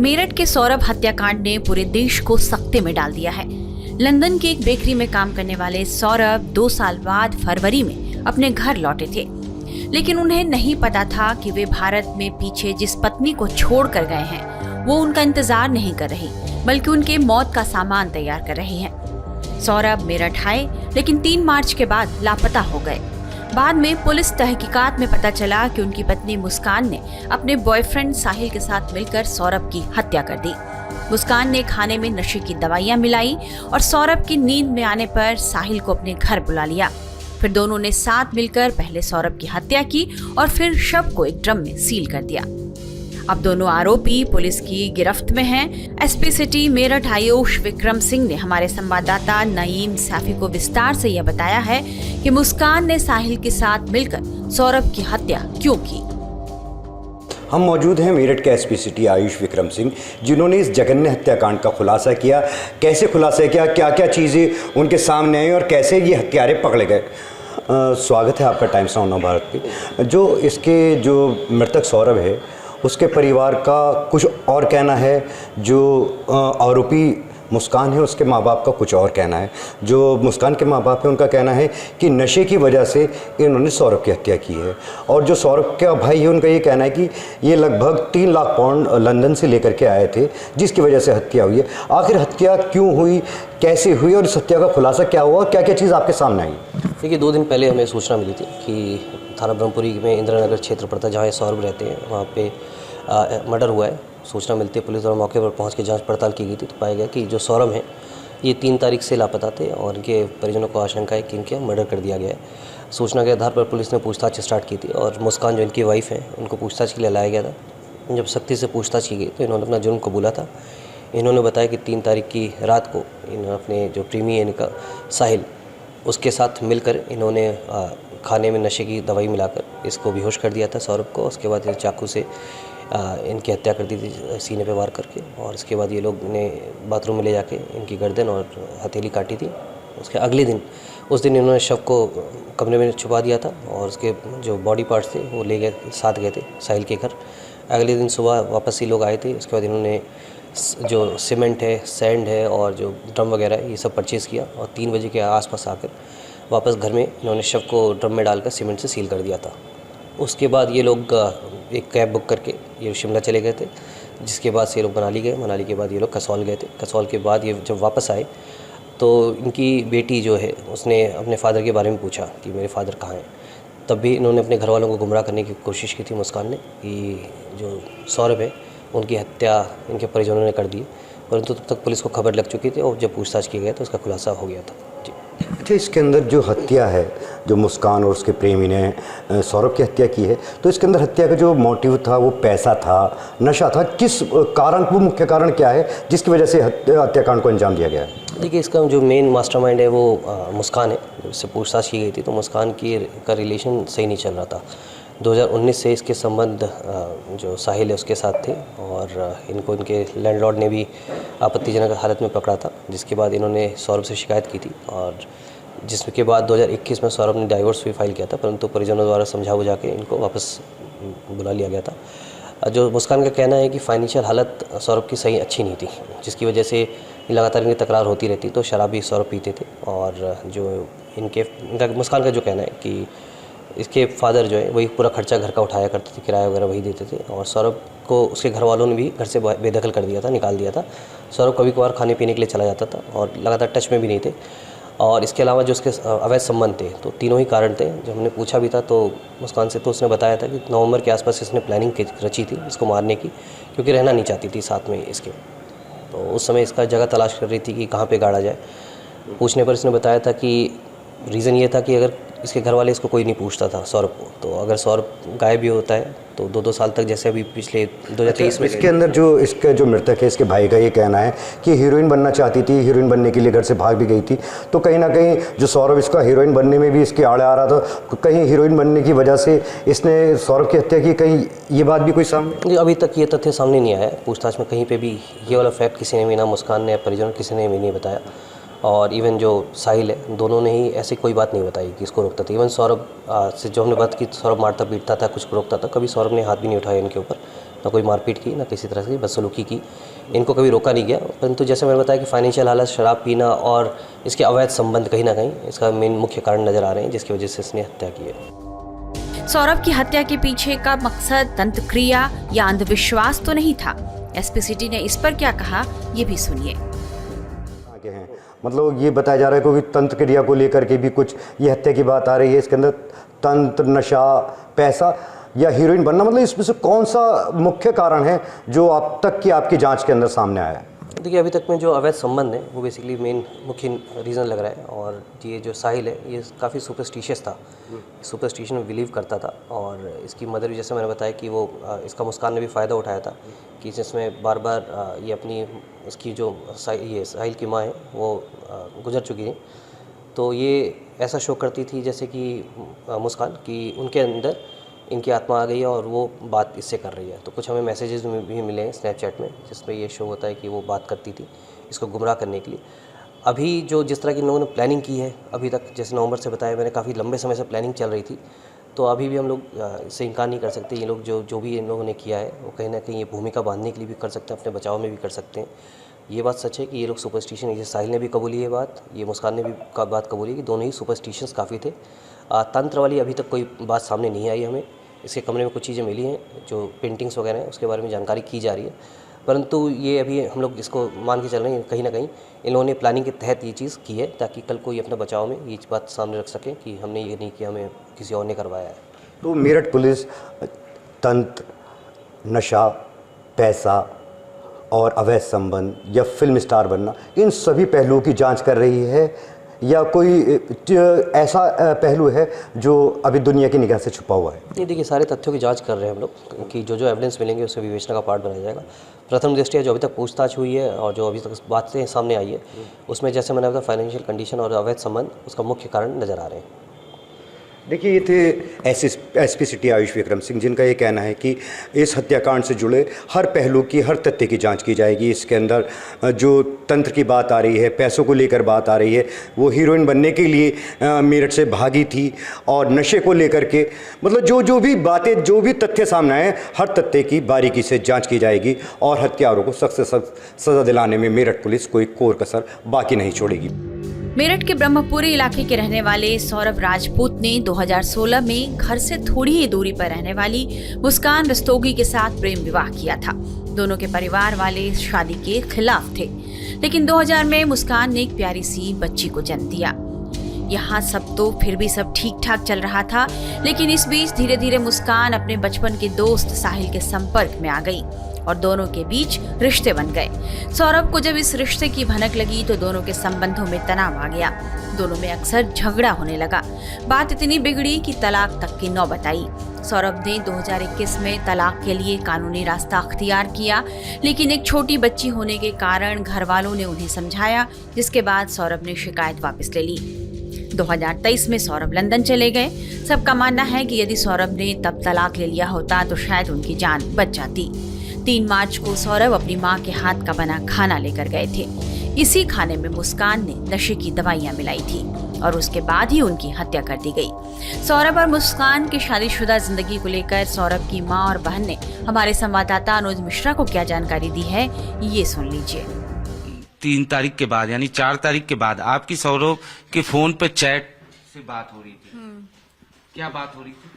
मेरठ के सौरभ हत्याकांड ने पूरे देश को सख्ते में डाल दिया है। लंदन की एक बेकरी में काम करने वाले सौरभ 2 साल बाद फरवरी में अपने घर लौटे थे, लेकिन उन्हें नहीं पता था कि वे भारत में पीछे जिस पत्नी को छोड़ कर गए हैं वो उनका इंतजार नहीं कर रही, बल्कि उनके मौत का सामान तैयार कर रही है। सौरभ मेरठ आए, लेकिन 3 मार्च के बाद लापता हो गए। बाद में पुलिस तहकीकात में पता चला कि उनकी पत्नी मुस्कान ने अपने बॉयफ्रेंड साहिल के साथ मिलकर सौरभ की हत्या कर दी। मुस्कान ने खाने में नशे की दवाइयां मिलाई और सौरभ की नींद में आने पर साहिल को अपने घर बुला लिया। फिर दोनों ने साथ मिलकर पहले सौरभ की हत्या की और फिर शव को एक ड्रम में सील कर दिया। अब दोनों आरोपी पुलिस की गिरफ्त में हैं। एसपी सिटी मेरठ आयुष विक्रम सिंह ने हमारे संवाददाता नईम सैफी को विस्तार से यह बताया है कि मुस्कान ने साहिल के साथ मिलकर सौरभ की हत्या क्यों की। हम मौजूद हैं मेरठ के एसपी सिटी आयुष विक्रम सिंह, जिन्होंने इस जघन्य हत्याकांड का खुलासा किया। कैसे खुलासा किया, क्या क्या चीज़ें उनके सामने आई और कैसे ये हत्यारे पकड़े गए। स्वागत है आपका टाइम्स नाउ भारत पे। जो इसके जो मृतक सौरभ है उसके परिवार का कुछ और कहना है, जो आरोपी मुस्कान है उसके माँ बाप का कुछ और कहना है। जो मुस्कान के माँ बाप है उनका कहना है कि नशे की वजह से इन्होंने सौरभ की हत्या की है, और जो सौरभ का भाई है उनका ये कहना है कि ये लगभग 3 लाख पाउंड लंदन से लेकर के आए थे, जिसकी वजह से हत्या हुई है। आखिर हत्या क्यों हुई, कैसे हुई और इस हत्या का खुलासा क्या हुआ, क्या क्या चीज़ आपके सामने आई? देखिए, 2 दिन पहले हमें सूचना मिली थी कि थाना ब्रह्मपुरी में इंदिरा नगर क्षेत्र पड़ता है जहाँ सौरभ रहते हैं, वहाँ पे मर्डर हुआ है। सूचना मिलती है, पुलिस और मौके पर पहुंच के जांच पड़ताल की गई थी, तो पाया गया कि जो सौरभ हैं ये 3 तारीख से लापता थे और इनके परिजनों को आशंका है कि इनके मर्डर कर दिया गया है। सूचना के आधार पर पुलिस ने पूछताछ स्टार्ट की थी और मुस्कान जो इनकी वाइफ है उनको पूछताछ के लिए लाया गया था। जब सख्ती से पूछताछ की गई तो इन्होंने अपना जुर्म कबूला था। इन्होंने बताया कि 3 तारीख की रात को इन्होंने अपने जो प्रेमी है इनका साहिल, उसके साथ मिलकर इन्होंने खाने में नशे की दवाई मिलाकर इसको बेहोश कर दिया था सौरभ को। उसके बाद चाकू से इनकी हत्या कर दी थी, सीने पे वार करके, और इसके बाद ये लोग ने बाथरूम में ले जाके इनकी गर्दन और हथेली काटी थी। उसके अगले दिन उस दिन इन्होंने शव को कमरे में छुपा दिया था और उसके जो बॉडी पार्ट्स थे वो ले गए, साथ गए थे साहिल के घर। अगले दिन सुबह वापस ये लोग आए थे। उसके बाद इन्होंने जो सीमेंट है, सैंड है और जो ड्रम वगैरह है ये सब परचेज़ किया और 3 बजे के आसपास आकर वापस घर में इन्होंने शव को ड्रम में डालकर सीमेंट से सील कर दिया था। उसके बाद ये लोग एक कैब बुक करके ये शिमला चले गए थे, जिसके बाद से ये लोग मनाली गए। मनाली के बाद ये लोग कसौल गए थे। कसौल के बाद ये जब वापस आए तो इनकी बेटी जो है उसने अपने फादर के बारे में पूछा कि मेरे फादर कहाँ हैं। तब भी इन्होंने अपने घर वालों को गुमराह करने की कोशिश की थी मुस्कान ने कि जो सौरभ है उनकी हत्या इनके परिजनों ने कर दी, परंतु तब तक पुलिस को खबर लग चुकी थी और जब पूछताछ की गई तो उसका खुलासा हो गया था। जी। अच्छा, इसके अंदर जो हत्या है, जो मुस्कान और उसके प्रेमी ने सौरभ की हत्या की है, तो इसके अंदर हत्या का जो मोटिव था वो पैसा था, नशा था, किस कारण, वो मुख्य कारण क्या है जिसकी वजह से हत्याकांड को अंजाम दिया गया है? देखिए, इसका जो मेन मास्टरमाइंड है वो मुस्कान है। उससे पूछताछ की गई थी तो मुस्कान का रिलेशन सही नहीं चल रहा था। 2019 से इसके संबंध जो साहिल है उसके साथ थे और इनको इनके लैंडलॉर्ड ने भी आपत्तिजनक हालत में पकड़ा था, जिसके बाद इन्होंने सौरभ से शिकायत की थी और जिसके बाद 2021 में सौरभ ने डाइवोर्स भी फाइल किया था, परंतु परिजनों द्वारा समझा बुझा के इनको वापस बुला लिया गया था। जो मुस्कान का कहना है कि फाइनेंशियल हालत सौरभ की सही अच्छी नहीं थी, जिसकी वजह से लगातार इनकी तकरार होती रहती। तो शराब भी सौरभ पीते थे और जो इनका मुस्कान का जो कहना है कि इसके फादर जो है वही पूरा खर्चा घर का उठाया करते थे, किराया वगैरह वही देते थे और सौरभ को उसके घर वालों ने भी घर से बेदखल कर दिया था, निकाल दिया था। सौरभ कभी कभार खाने पीने के लिए चला जाता था और लगातार टच में भी नहीं थे। और इसके अलावा जो उसके अवैध संबंध थे, तो तीनों ही कारण थे। जब हमने पूछा भी था तो मुस्कान से, तो उसने बताया था कि नवंबर के आसपास इसने प्लानिंग रची थी इसको मारने की, क्योंकि रहना नहीं चाहती थी साथ में इसके। तो उस समय इसका जगह तलाश कर रही थी कि कहाँ पे गाड़ा जाए। पूछने पर इसने बताया था कि रीज़न ये था कि अगर इसके घर वाले इसको कोई नहीं पूछता था सौरभ को, तो अगर सौरभ गायब भी होता है तो 2-2 साल तक, जैसे अभी पिछले 2023 में। इसके अंदर जो इसका जो मृतक है, इसके भाई का ये कहना है कि हीरोइन बनना चाहती थी, हीरोइन बनने के लिए घर से भाग भी गई थी। तो कहीं ना कहीं जो सौरभ इसका हीरोइन बनने में भी इसके आड़े आ रहा था, कहीं हीरोइन बनने की वजह से इसने सौरभ की हत्या की, कहीं ये बात भी कोई सामने? अभी तक ये तथ्य सामने नहीं आया है। पूछताछ में कहीं पर भी ये वाला फैक्ट किसी ने भी, ना मुस्कान ने, परिजन किसी ने भी नहीं बताया। और इवन जो साहिल है, दोनों ने ही ऐसी कोई बात नहीं बताई कि इसको रोकता था। इवन सौरभ से जो हमने बात की, सौरभ मारता पीटता था, कुछ रोकता था, कभी सौरभ ने हाथ भी नहीं उठाया इनके ऊपर। ना कोई मारपीट की, ना किसी तरह की बदसलूकी की। इनको कभी रोका नहीं गया, परंतु जैसे मैंने बताया कि फाइनेंशियल हालत, शराब पीना और इसके अवैध संबंध कहीं ना कहीं इसका मेन मुख्य कारण नज़र आ रहे हैं, जिसकी वजह से इसने हत्या की है। सौरभ की हत्या के पीछे का मकसद तंत्रक्रिया या अंधविश्वास तो नहीं था। एसपी सिटी ने इस पर क्या कहा, ये भी सुनिए। आगे हैं, मतलब ये बताया जा रहा है क्योंकि तंत्र क्रिया को लेकर के भी कुछ ये हत्या की बात आ रही है। इसके अंदर तंत्र, नशा, पैसा या हीरोइन बनना, मतलब इसमें से कौन सा मुख्य कारण है जो अब तक की आपकी जांच के अंदर सामने आया है? देखिए, अभी तक में जो अवैध संबंध है वो बेसिकली मेन मुख्य रीज़न लग रहा है। और ये जो साहिल है ये काफ़ी सुपरस्टिशियस था, सुपरस्टिशन में बिलीव करता था। और इसकी मदर भी, जैसे मैंने बताया कि वो इसका मुस्कान ने भी फ़ायदा उठाया था कि जिसमें बार बार ये अपनी इसकी जो ये साहिल की माँ है वो गुजर चुकी है, तो ये ऐसा शो करती थी जैसे कि मुस्कान कि उनके अंदर इनकी आत्मा आ गई है और वो बात इससे कर रही है। तो कुछ हमें मैसेजेस भी मिले हैं स्नैपचैट में, जिसमें ये शो होता है कि वो बात करती थी इसको गुमराह करने के लिए। अभी जो जिस तरह की इन लोगों ने प्लानिंग की है अभी तक, जैसे नवंबर से बताया मैंने, काफ़ी लंबे समय से प्लानिंग चल रही थी, तो अभी भी हम लोग इससे इनकार नहीं कर सकते। ये लोग जो भी इन लोगों ने किया है वो कहीं ना कहीं ये भूमिका बांधने के लिए भी कर सकते हैं, अपने बचाव में भी कर सकते हैं। ये बात सच है कि ये लोग सुपरस्टिशन, ये साहिल ने भी कबूली है बात, ये मुस्कान ने भी बात कबूली है कि दोनों ही सुपरस्टिशंस काफ़ी थे। तंत्र वाली अभी तक कोई बात सामने नहीं आई हमें। इसके कमरे में कुछ चीज़ें मिली हैं जो पेंटिंग्स वगैरह हैं, उसके बारे में जानकारी की जा रही है, परंतु ये अभी हम लोग इसको मान के चल रहे हैं कहीं ना कहीं इन लोगों ने प्लानिंग के तहत ये चीज़ की है, ताकि कल कोई अपने बचाव में ये बात सामने रख सके कि हमने ये नहीं किया, हमें किसी और ने करवाया है। तो मेरठ पुलिस तंत्र, नशा, पैसा और अवैध संबंध या फिल्म स्टार बनना, इन सभी पहलुओं की जांच कर रही है या कोई ऐसा पहलू है जो अभी दुनिया की निगाह से छुपा हुआ है? नहीं, देखिए, सारे तथ्यों की जांच कर रहे हैं हम लोग कि जो एविडेंस मिलेंगे उससे विवेचना का पार्ट बनाया जाएगा। प्रथम दृष्टया जो अभी तक पूछताछ हुई है और जो अभी तक बातें सामने आई है उसमें, जैसे मैंने बताया, फाइनेंशियल कंडीशन और अवैध संबंध उसका मुख्य कारण नज़र आ रहे हैं। देखिए, ये थे एसपी सिटी आयुष विक्रम सिंह, जिनका ये कहना है कि इस हत्याकांड से जुड़े हर पहलू की, हर तथ्य की जांच की जाएगी। इसके अंदर जो तंत्र की बात आ रही है, पैसों को लेकर बात आ रही है, वो हीरोइन बनने के लिए मेरठ से भागी थी, और नशे को लेकर के, मतलब जो भी बातें, जो भी तथ्य सामने आए, हर तथ्य की बारीकी से जाँच की जाएगी और हत्यारों को सख्त से सख्त सज़ा दिलाने में मेरठ पुलिस कोई कोर कसर बाकी नहीं छोड़ेगी। मेरठ के ब्रह्मपुरी इलाके के रहने वाले सौरभ राजपूत ने 2016 में घर से थोड़ी ही दूरी पर रहने वाली मुस्कान रस्तोगी के साथ प्रेम विवाह किया था। दोनों के परिवार वाले शादी के खिलाफ थे, लेकिन 2000 में मुस्कान ने एक प्यारी सी बच्ची को जन्म दिया। यहाँ सब तो फिर भी सब ठीक ठाक चल रहा था, लेकिन इस बीच धीरे धीरे मुस्कान अपने बचपन के दोस्त साहिल के संपर्क में आ गई और दोनों के बीच रिश्ते बन गए। सौरभ को जब इस रिश्ते की भनक लगी तो दोनों के संबंधों में तनाव आ गया। दोनों में अक्सर झगड़ा होने लगा। बात इतनी बिगड़ी कि तलाक तक की नौबत आई। सौरभ ने 2021 में तलाक के लिए कानूनी रास्ता अख्तियार किया, लेकिन एक छोटी बच्ची होने के कारण घर वालों ने उन्हें समझाया, जिसके बाद सौरभ ने शिकायत वापस ले ली। 2023 में सौरभ लंदन चले गए। सबका मानना है कि यदि सौरभ ने तब तलाक ले लिया होता तो शायद उनकी जान बच जाती। 3 मार्च को सौरभ अपनी मां के हाथ का बना खाना लेकर गए थे। इसी खाने में मुस्कान ने नशे की दवाइयां मिलाई थी और उसके बाद ही उनकी हत्या कर दी गई। सौरभ और मुस्कान की शादीशुदा जिंदगी को लेकर सौरभ की मां और बहन ने हमारे संवाददाता अनुज मिश्रा को क्या जानकारी दी है, ये सुन लीजिए। 3 तारीख के बाद यानी 4 तारीख के बाद आपकी सौरभ के फोन पे चैट से बात हो रही थी। क्या बात हो रही थी?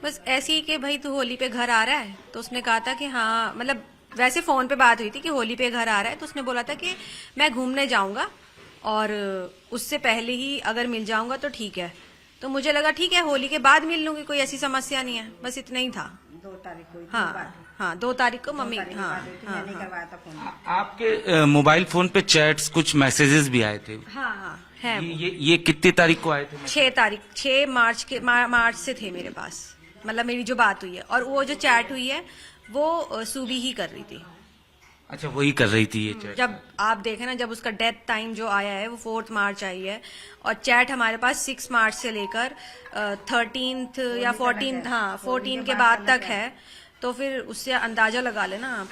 बस ऐसी ही कि भाई तू होली पे घर आ रहा है, तो उसने कहा था कि हाँ, मतलब वैसे फोन पे बात हुई थी कि होली पे घर आ रहा है, तो उसने बोला था कि मैं घूमने जाऊंगा और उससे पहले ही अगर मिल जाऊंगा तो ठीक है। तो मुझे लगा ठीक है, होली के बाद मिल लूंगी, कोई ऐसी समस्या नहीं है, बस इतना ही था। 2 तारीख को। हाँ 2 तारीख को मम्मी। हाँ मैंने करवाया था फोन। आपके मोबाइल फोन पे चैट्स, कुछ मैसेजेस भी आए थे। हाँ है। ये कितनी तारीख को आए थे? 6 मार्च से थे मेरे पास, मतलब मेरी जो बात हुई है। और वो जो चैट हुई है वो सूबी ही कर रही थी। अच्छा, वही कर रही थी ये चैट। जब आप देखें ना, जब उसका डेथ टाइम जो आया है वो 4 मार्च आई है, और चैट हमारे पास 6 मार्च से लेकर 13 या 14, हाँ 14 के बाद तक है। तो फिर उससे अंदाजा लगा लेना आप।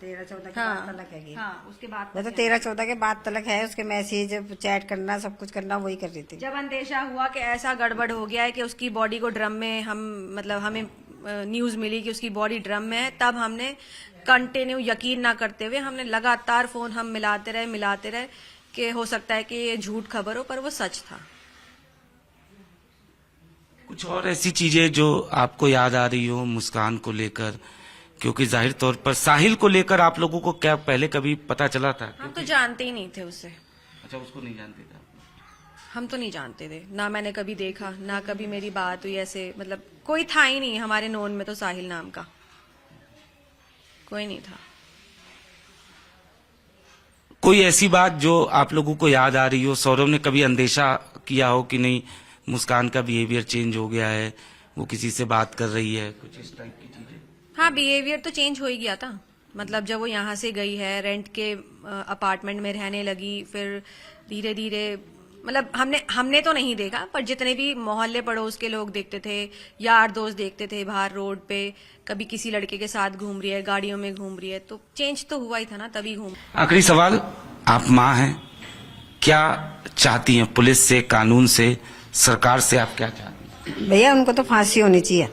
13-14 के बाद तलक है। हाँ, उसके बाद वो तो 13-14 के बाद तलक है। उसके मैसेज, चैट करना, सब कुछ करना वही कर रही थी। जब अंदेशा हुआ कि ऐसा गड़बड़ हो गया है कि उसकी बॉडी को ड्रम में हमें न्यूज मिली कि उसकी बॉडी ड्रम में है, तब हमने कंटिन्यू यकीन ना करते हुए हमने लगातार फोन हम मिलाते रहे कि हो सकता है कि ये झूठ खबर हो, पर वो सच था। कुछ और ऐसी चीजें जो आपको याद आ रही हो मुस्कान को लेकर, क्योंकि जाहिर तौर पर साहिल को लेकर आप लोगों को क्या पहले कभी पता चला था? हम तो जानते ही नहीं थे उसे। अच्छा, उसको नहीं जानते थे आप? हम तो नहीं जानते थे, ना मैंने कभी देखा, ना कभी मेरी बात हुई ऐसे, मतलब कोई था ही नहीं हमारे नोन में, तो साहिल नाम का कोई नहीं था। कोई ऐसी बात जो आप लोगों को याद आ रही हो, सौरभ ने कभी अंदेशा किया हो कि नहीं मुस्कान का बिहेवियर चेंज हो गया है, वो किसी से बात कर रही है, कुछ इस टाइप की चीजें? हाँ, बिहेवियर तो चेंज हो ही गया था। मतलब जब वो यहाँ से गई है, रेंट के अपार्टमेंट में रहने लगी, फिर धीरे धीरे, मतलब हमने तो नहीं देखा, पर जितने भी मोहल्ले पड़ोस के लोग देखते थे, यार दोस्त देखते थे बाहर रोड पे, कभी किसी लड़के के साथ घूम रही है, गाड़ियों में घूम रही है, तो चेंज तो हुआ ही था ना, तभी घूम। आखिरी सवाल, आप माँ हैं, क्या चाहती हैं पुलिस से, कानून से, सरकार से? आप क्या चाहती हैं? भैया उनको तो फांसी होनी चाहिए,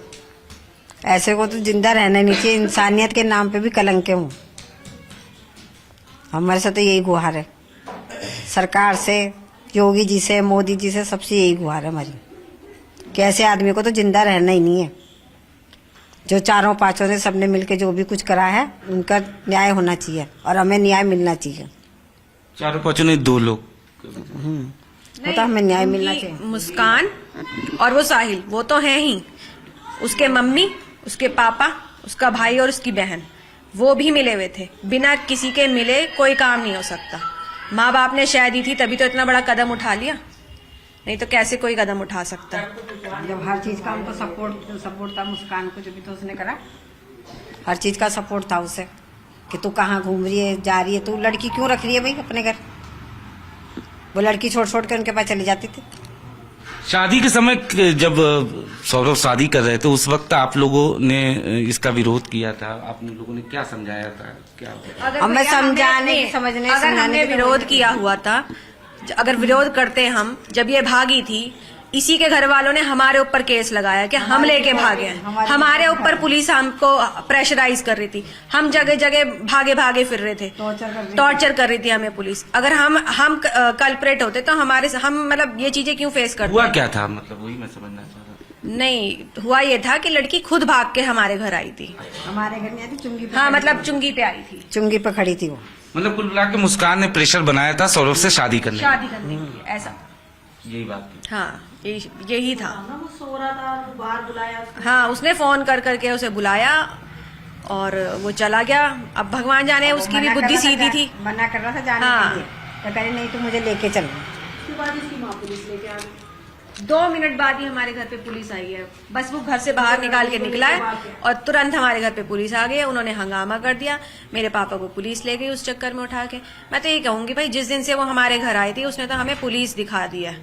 ऐसे को तो जिंदा रहना नहीं चाहिए। इंसानियत के नाम पे भी कलंक है वो। हमारे साथ तो यही गुहार है, सरकार से, योगी जी से, मोदी जी से, सबसे यही गुहार है हमारी कि ऐसे आदमी को तो जिंदा रहना ही नहीं है। जो चारों पांचों ने सबने मिलके जो भी कुछ करा है, उनका न्याय होना चाहिए और हमें न्याय मिलना चाहिए। चारों पांचों ने 2 लोग, वो तो हमें न्याय मिलना चाहिए। मुस्कान और वो साहिल, वो तो हैं ही, उसके मम्मी, उसके पापा, उसका भाई और उसकी बहन, वो भी मिले हुए थे। बिना किसी के मिले कोई काम नहीं हो सकता। माँ बाप ने शह दी थी तभी तो इतना बड़ा कदम उठा लिया, नहीं तो कैसे कोई कदम उठा सकता। जब हर चीज का उनको सपोर्ट था मुस्कान को, जो भी तो उसने करा, हर चीज का सपोर्ट था उसे कि तू कहाँ घूम रही है, जा रही है, तू लड़की क्यों रख रही है भाई अपने घर। वो लड़की छोड़ के उनके पास चली जाती थी। शादी के समय जब सौरभ शादी कर रहे थे, उस वक्त आप लोगों ने इसका विरोध किया था, आप लोगों ने क्या समझाया था? क्या हमें समझाने समझने अगर हमने विरोध किया हुआ था, अगर विरोध करते हम, जब ये भागी थी, इसी के घर वालों ने हमारे ऊपर केस लगाया कि हम लेके भागे हैं। हमारे ऊपर पुलिस हमको प्रेशराइज कर रही थी, हम जगह जगह भागे फिर रहे थे, टॉर्चर कर रही थी हमें पुलिस। अगर हम कल्प्रेट होते तो हम मतलब ये चीजें क्यों फेस करते? हुआ क्या था, मतलब वही मैं समझना चाह रहा। नहीं, हुआ ये था कि लड़की खुद भाग के हमारे घर आई थी। हमारे घर में आई थी, चुंगी पे। हाँ, मतलब चुंगी पे आई थी, चुंगी पे खड़ी थी वो। मतलब कुल मिला के मुस्कान ने प्रेशर बनाया था सौरभ से शादी करने शादी करने के लिए, ऐसा। यही बात थी। हाँ, यही था। सो रहा था, बाहर बुलाया। हाँ, उसने फोन कर करके उसे बुलाया और वो चला गया। अब भगवान जाने, उसकी भी बुद्धि सीधी थी। मना कर रहा था जाने के लिए, तो कह रही नहीं, तो मुझे लेके चल। उसके बाद इसकी माँ पुलिस लेके आ गई। 2 मिनट बाद ही हमारे घर पे पुलिस आई है। बस वो घर से बाहर निकाल के निकला है और तुरंत हमारे घर पे पुलिस आ गई है। उन्होंने हंगामा कर दिया, मेरे पापा को पुलिस ले गई उस चक्कर में उठा के। मैं तो ये कहूंगी भाई, जिस दिन से वो हमारे घर आई थी, उसने तो हमें पुलिस दिखा दी है।